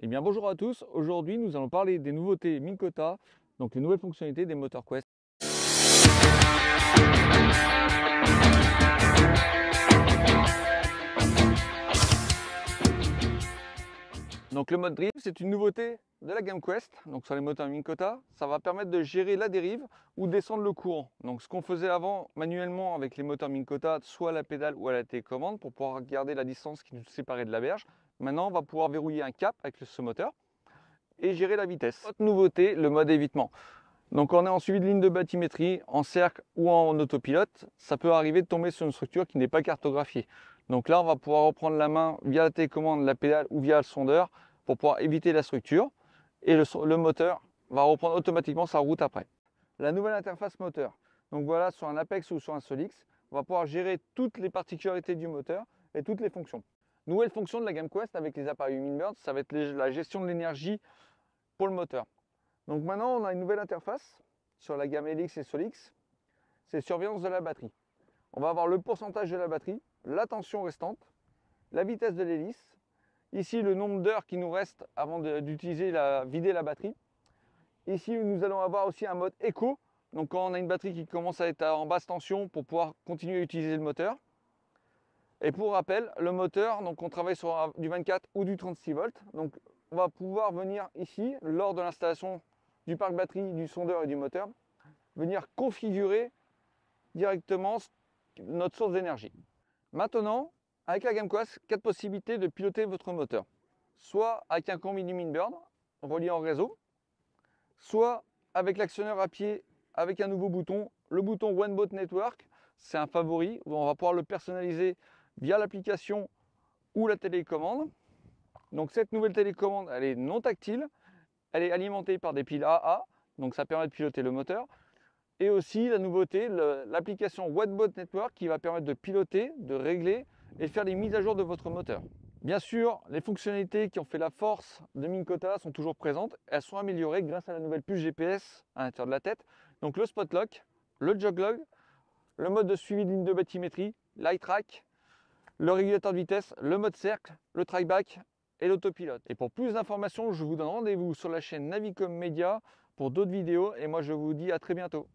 Eh bien bonjour à tous, aujourd'hui nous allons parler des nouveautés Minn Kota, donc les nouvelles fonctionnalités des moteurs Quest. Donc le mode drive, c'est une nouveauté de la gamme Quest, donc sur les moteurs Minn Kota, ça va permettre de gérer la dérive ou descendre le courant. Donc ce qu'on faisait avant manuellement avec les moteurs Minn Kota, soit à la pédale ou à la télécommande pour pouvoir garder la distance qui nous séparait de la berge, maintenant on va pouvoir verrouiller un cap avec ce moteur et gérer la vitesse. Autre nouveauté, le mode évitement. Donc on est en suivi de ligne de bathymétrie, en cercle ou en autopilote, ça peut arriver de tomber sur une structure qui n'est pas cartographiée. Donc là on va pouvoir reprendre la main via la télécommande, la pédale ou via le sondeur pour pouvoir éviter la structure et le moteur va reprendre automatiquement sa route après. La nouvelle interface moteur. Donc voilà, sur un Apex ou sur un Solix, on va pouvoir gérer toutes les particularités du moteur et toutes les fonctions. Nouvelle fonction de la gamme Quest avec les appareils Humminbird, ça va être la gestion de l'énergie pour le moteur. Donc maintenant, on a une nouvelle interface sur la gamme Helix et Solix, c'est surveillance de la batterie. On va avoir le pourcentage de la batterie, la tension restante, la vitesse de l'hélice, ici le nombre d'heures qui nous reste avant d'utiliser vider la batterie. Ici, nous allons avoir aussi un mode éco, donc quand on a une batterie qui commence à être en basse tension pour pouvoir continuer à utiliser le moteur. Et pour rappel, le moteur, donc on travaille sur du 24 ou du 36 volts, donc on va pouvoir venir ici, lors de l'installation du parc batterie, du sondeur et du moteur, venir configurer directement notre source d'énergie. Maintenant, avec la gamme Quest, 4 possibilités de piloter votre moteur. Soit avec un combi Humminbird relié en réseau, soit avec l'actionneur à pied avec un nouveau bouton, le bouton One Boat Network, c'est un favori, où on va pouvoir le personnaliser via l'application ou la télécommande. Donc cette nouvelle télécommande, elle est non tactile, elle est alimentée par des piles AA, donc ça permet de piloter le moteur. Et aussi la nouveauté, l'application One-Boat Network qui va permettre de piloter, de régler et faire les mises à jour de votre moteur. Bien sûr, les fonctionnalités qui ont fait la force de Minn Kota sont toujours présentes. Elles sont améliorées grâce à la nouvelle puce GPS à l'intérieur de la tête. Donc le spot lock, le jog log, le mode de suivi de ligne de bathymétrie, l'eye track, le régulateur de vitesse, le mode cercle, le trackback et l'autopilote. Et pour plus d'informations, je vous donne rendez-vous sur la chaîne Navicom Media pour d'autres vidéos et moi je vous dis à très bientôt.